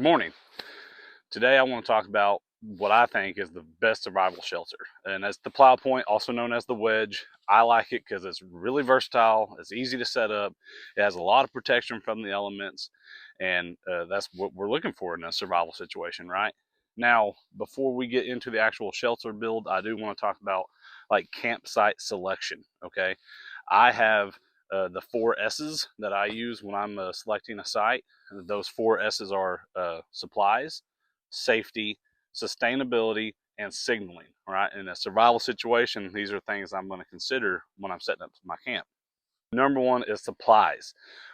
Good morning. Today I want to talk about what I think is the best survival shelter, and that's the Plow Point, also known as the Wedge. I like it because it's really versatile, it's easy to set up, it has a lot of protection from the elements, and that's what we're looking for in a survival situation, right? Now, before we get into the actual shelter build, I do want to talk about like campsite selection, okay? I have the 4 S's that I use when I'm selecting a site. Those 4 S's are supplies, safety, sustainability, and signaling. Right? In a survival situation, these are things I'm going to consider when I'm setting up my camp. Number one is supplies.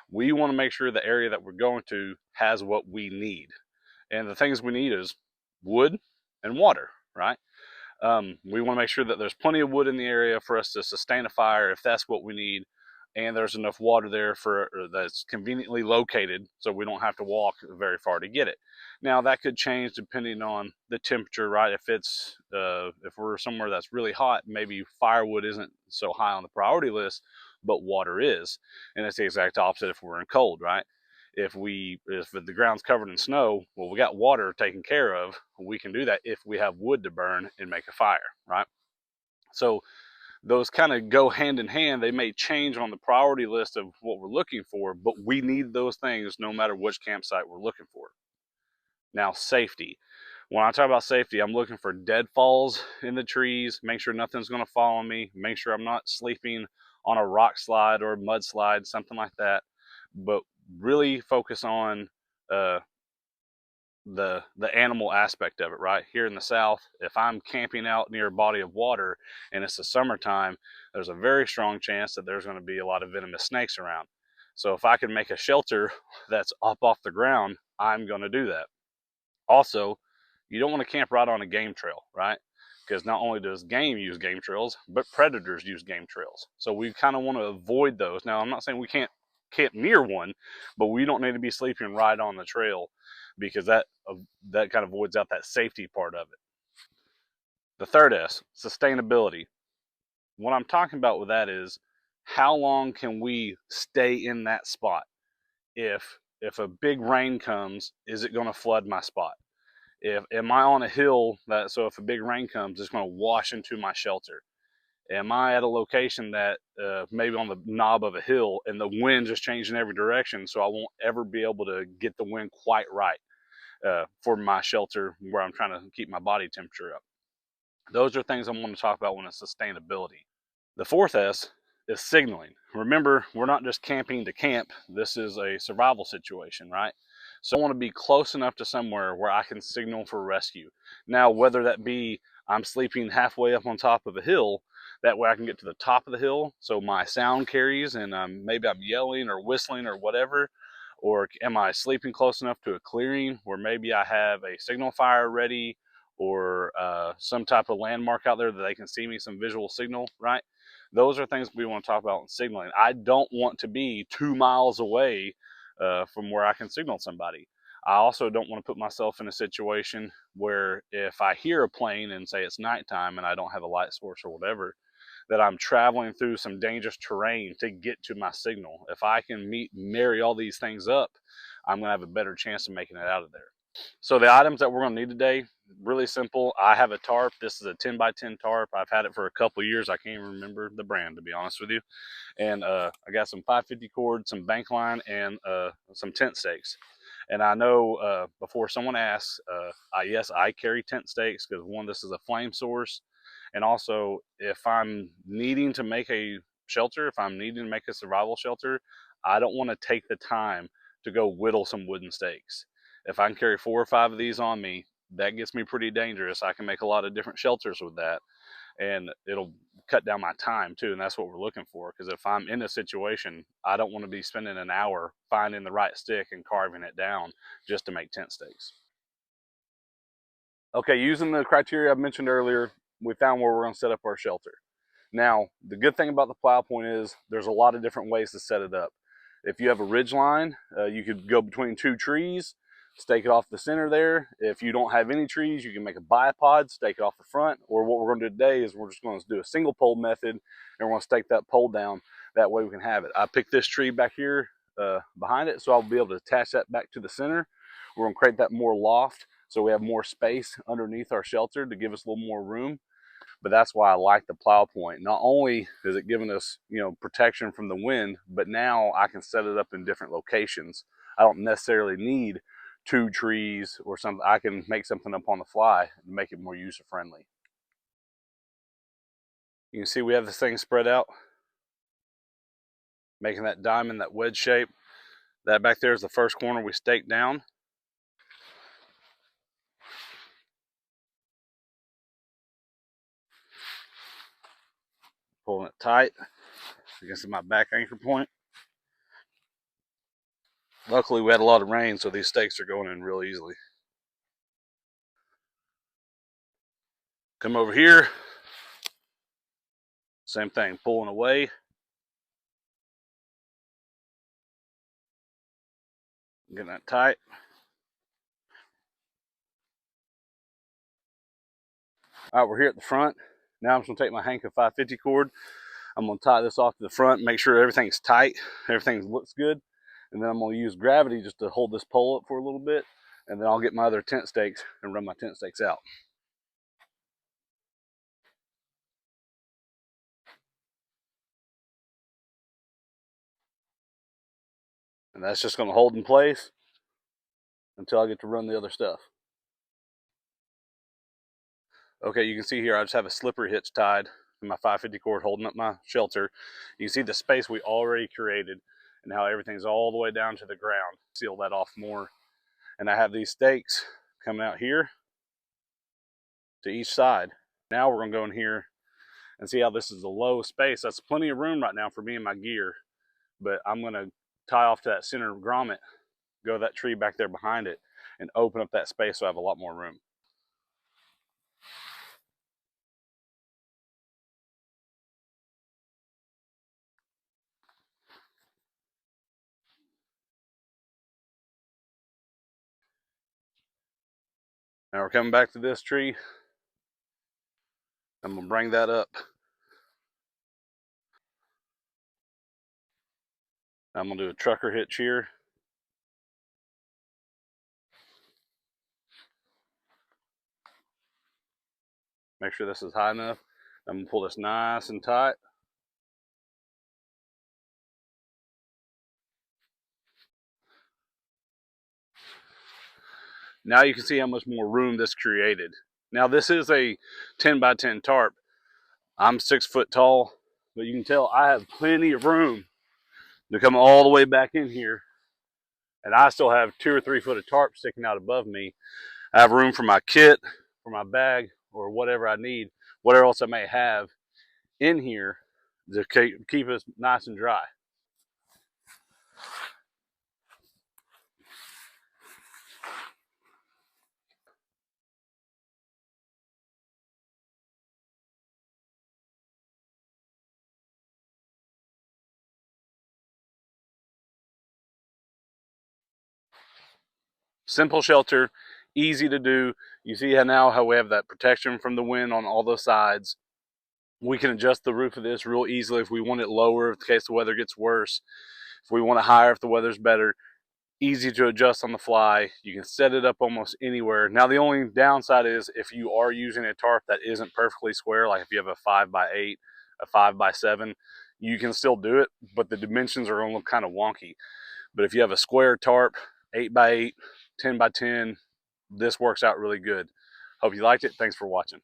We want to make sure the area that we're going to has what we need. And the things we need is wood and water, right? We want to make sure that there's plenty of wood in the area for us to sustain a fire if that's what we need, and there's enough water there for that's conveniently located so we don't have to walk very far to get it. Now that could change depending on the temperature, right? If we're somewhere that's really hot, maybe firewood isn't so high on the priority list, but water is, and it's the exact opposite if we're in cold, right? If the ground's covered in snow, well, we got water taken care of. We can do that if we have wood to burn and make a fire, right? So those kind of go hand in hand. They may change on the priority list of what we're looking for, but we need those things no matter which campsite we're looking for. Now, safety. When I talk about safety, I'm looking for deadfalls in the trees, make sure nothing's going to fall on me, make sure I'm not sleeping on a rock slide or a mudslide, something like that. But really focus on uh, the animal aspect of it, right? Here in the South, if I'm camping out near a body of water and it's the summertime, there's a very strong chance that there's going to be a lot of venomous snakes around. So if I can make a shelter that's up off the ground, I'm going to do that. Also, you don't want to camp right on a game trail, right? Because not only does game use game trails, but predators use game trails. So we kind of want to avoid those. Now, I'm not saying we can't camp near one, but we don't need to be sleeping right on the trail because that kind of avoids out that safety part of it. The third S, sustainability. What I'm talking about with that is how long can we stay in that spot? If a big rain comes, is it going to flood my spot? If am I on a hill that so if a big rain comes, it's going to wash into my shelter? Am I at a location that maybe on the knob of a hill and the wind just changing every direction, so I won't ever be able to get the wind quite right for my shelter where I'm trying to keep my body temperature up? Those are things I want to talk about when it's sustainability. The fourth S is signaling. Remember, we're not just camping to camp. This is a survival situation, right? So I want to be close enough to somewhere where I can signal for rescue. Now, whether that be I'm sleeping halfway up on top of a hill, that way I can get to the top of the hill so my sound carries and maybe I'm yelling or whistling or whatever. Or am I sleeping close enough to a clearing where maybe I have a signal fire ready or some type of landmark out there that they can see me, some visual signal, right? Those are things we want to talk about in signaling. I don't want to be 2 miles away from where I can signal somebody. I also don't want to put myself in a situation where if I hear a plane and say it's nighttime and I don't have a light source or whatever, that I'm traveling through some dangerous terrain to get to my signal. If I can marry all these things up, I'm going to have a better chance of making it out of there. So the items that we're going to need today, really simple. I have a tarp. This is a 10 by 10 tarp. I've had it for a couple of years. I can't even remember the brand, to be honest with you. And I got some 550 cord, some bank line, and some tent stakes. And I know before someone asks, yes, I carry tent stakes because one, this is a flame source. And also, if I'm needing to make a shelter, if I'm needing to make a survival shelter, I don't want to take the time to go whittle some wooden stakes. If I can carry 4 or 5 of these on me, that gets me pretty dangerous. I can make a lot of different shelters with that, and it'll cut down my time too, and that's what we're looking for. Because if I'm in a situation, I don't want to be spending an hour finding the right stick and carving it down just to make tent stakes. Okay, using the criteria I mentioned earlier, we found where we're going to set up our shelter. Now, the good thing about the Plow Point is there's a lot of different ways to set it up. If you have a ridge line, you could go between 2 trees, stake it off the center there. If you don't have any trees, you can make a bipod, stake it off the front. Or what we're going to do today is we're just going to do a single pole method, and we're going to stake that pole down. That way we can have it. I picked this tree back here behind it, so I'll be able to attach that back to the center. We're going to create that more loft so we have more space underneath our shelter to give us a little more room. But that's why I like the plow point. Not only is it giving us, protection from the wind, but now I can set it up in different locations. I don't necessarily need 2 trees or something. I can make something up on the fly and make it more user friendly. You can see we have this thing spread out, making that diamond, that wedge shape. That back there is the first corner we staked down. Pulling it tight against my back anchor point. Luckily we had a lot of rain, so these stakes are going in real easily. Come over here, same thing, pulling away. Getting that tight. All right, we're here at the front. Now I'm just gonna take my Hank 550 cord. I'm gonna tie this off to the front, make sure everything's tight, everything looks good. And then I'm gonna use gravity just to hold this pole up for a little bit. And then I'll get my other tent stakes and run my tent stakes out. And that's just gonna hold in place until I get to run the other stuff. Okay, you can see here I just have a slippery hitch tied and my 550 cord holding up my shelter. You can see the space we already created and how everything's all the way down to the ground. Seal that off more. And I have these stakes coming out here to each side. Now we're gonna go in here and see how this is a low space. That's plenty of room right now for me and my gear, but I'm gonna tie off to that center grommet, go to that tree back there behind it, and open up that space so I have a lot more room. Now we're coming back to this tree. I'm gonna bring that up. I'm gonna do a trucker hitch here. Make sure this is high enough. I'm gonna pull this nice and tight. Now you can see how much more room this created. Now this is a 10 by 10 tarp. I'm 6 foot tall, but you can tell I have plenty of room to come all the way back in here. And I still have 2 or 3 foot of tarp sticking out above me. I have room for my kit, for my bag, or whatever I need, whatever else I may have in here to keep us nice and dry. Simple shelter, easy to do. You see how we have that protection from the wind on all those sides. We can adjust the roof of this real easily if we want it lower in case the weather gets worse. If we want it higher if the weather's better. Easy to adjust on the fly. You can set it up almost anywhere. Now the only downside is if you are using a tarp that isn't perfectly square, like if you have a 5 by 8, a 5 by 7, you can still do it, but the dimensions are going to look kind of wonky. But if you have a square tarp, 8 by 8, 10 by 10, this works out really good. Hope you liked it. Thanks for watching.